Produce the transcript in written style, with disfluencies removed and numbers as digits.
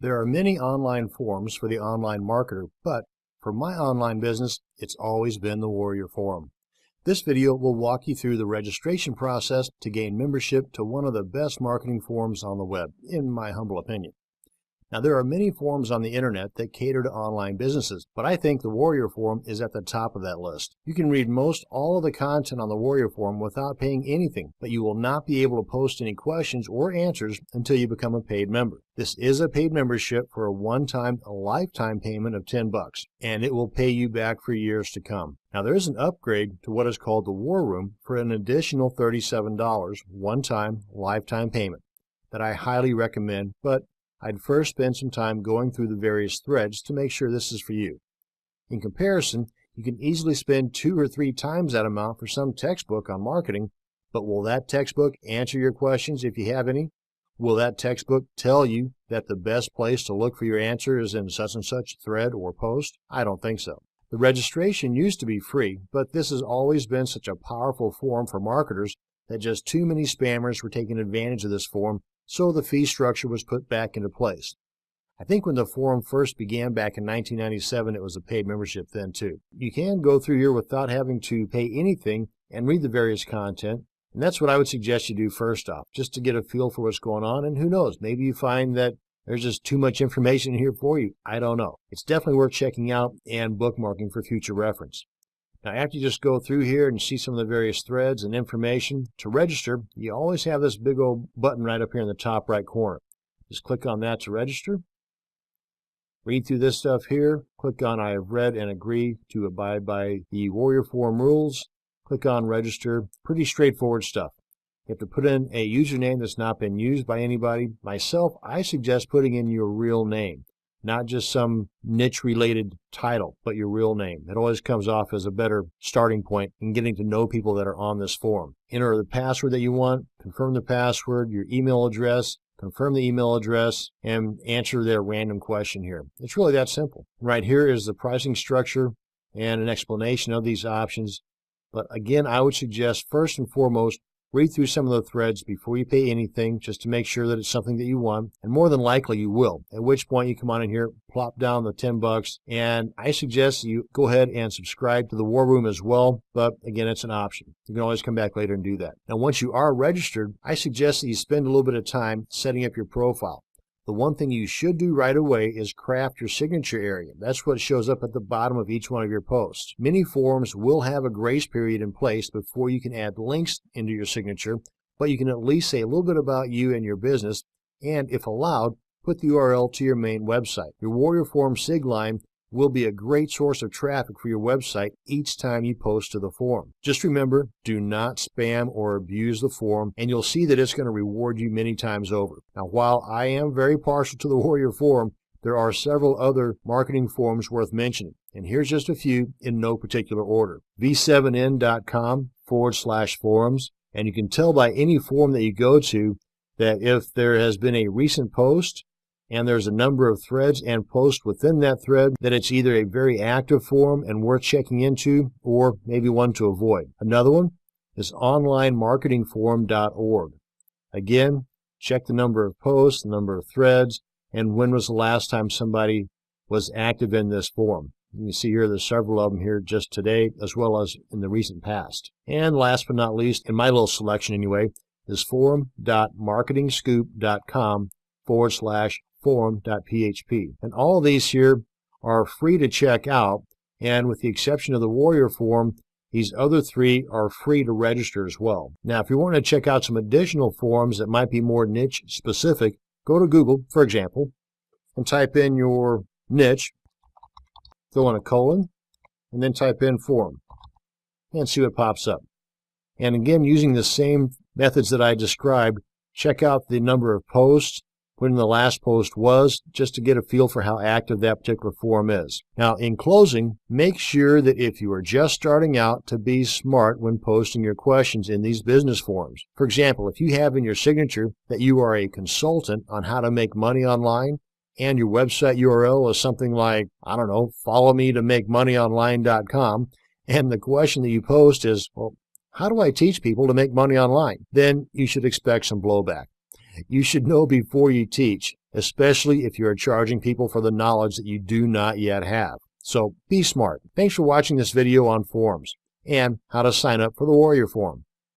There are many online forums for the online marketer, but for my online business, it's always been the Warrior Forum. This video will walk you through the registration process to gain membership to one of the best marketing forums on the web, in my humble opinion. Now, there are many forums on the internet that cater to online businesses, but I think the Warrior Forum is at the top of that list. You can read most all of the content on the Warrior Forum without paying anything, but you will not be able to post any questions or answers until you become a paid member. This is a paid membership for a one-time, lifetime payment of $10, and it will pay you back for years to come. Now, there is an upgrade to what is called the War Room for an additional $37, one-time, lifetime payment that I highly recommend, but I'd first spend some time going through the various threads to make sure this is for you. In comparison, you can easily spend 2 or 3 times that amount for some textbook on marketing, but will that textbook answer your questions if you have any? Will that textbook tell you that the best place to look for your answer is in such and such thread or post? I don't think so. The registration used to be free, but this has always been such a powerful forum for marketers that just too many spammers were taking advantage of this forum, so the fee structure was put back into place. I think when the forum first began back in 1997, it was a paid membership then too. You can go through here without having to pay anything and read the various content, and that's what I would suggest you do first off, just to get a feel for what's going on, and who knows, maybe you find that there's just too much information here for you. I don't know. It's definitely worth checking out and bookmarking for future reference. Now, after you just go through here and see some of the various threads and information, to register, you always have this big old button right up here in the top right corner. Just click on that to register. Read through this stuff here. Click on I have read and agree to abide by the Warrior Forum rules. Click on register. Pretty straightforward stuff. You have to put in a username that's not been used by anybody. Myself, I suggest putting in your real name. Not just some niche-related title, but your real name. It always comes off as a better starting point in getting to know people that are on this forum. Enter the password that you want, confirm the password, your email address, confirm the email address, and answer their random question here. It's really that simple. Right here is the pricing structure and an explanation of these options. But again, I would suggest first and foremost, read through some of the threads before you pay anything, just to make sure that it's something that you want, and more than likely you will, at which point you come on in here, plop down the $10, and I suggest you go ahead and subscribe to the War Room as well, but again, it's an option. You can always come back later and do that. Now, once you are registered, I suggest that you spend a little bit of time setting up your profile. The one thing you should do right away is craft your signature area. That's what shows up at the bottom of each one of your posts. Many forums will have a grace period in place before you can add links into your signature, but you can at least say a little bit about you and your business, and if allowed, put the URL to your main website. Your Warrior Forum SIG line will be a great source of traffic for your website each time you post to the forum. Just remember, do not spam or abuse the forum, and you'll see that it's going to reward you many times over. Now, while I am very partial to the Warrior Forum, there are several other marketing forums worth mentioning, and here's just a few in no particular order. vid7n.com/forums, and you can tell by any forum that you go to that if there has been a recent post and there's a number of threads and posts within that thread, that it's either a very active forum and worth checking into, or maybe one to avoid. Another one is onlinemarketingforum.org. Again, check the number of posts, the number of threads, and when was the last time somebody was active in this forum. You can see here there's several of them here just today, as well as in the recent past. And last but not least, in my little selection anyway, is forum.marketingscoop.com/forum.php. And all of these here are free to check out, and with the exception of the Warrior Forum, these other 3 are free to register as well. Now, if you want to check out some additional forums that might be more niche specific, go to Google, for example, and type in your niche, throw in a colon, and then type in forum, and see what pops up. And again, using the same methods that I described, check out the number of posts, when the last post was, just to get a feel for how active that particular forum is. Now, in closing, make sure that if you are just starting out, to be smart when posting your questions in these business forums. For example, if you have in your signature that you are a consultant on how to make money online, and your website URL is something like, I don't know, followmetomakemoneyonline.com, and the question that you post is, well, how do I teach people to make money online? Then you should expect some blowback. You should know before you teach, especially if you are charging people for the knowledge that you do not yet have. So be smart. Thanks for watching this video on forums and how to sign up for the Warrior Forum.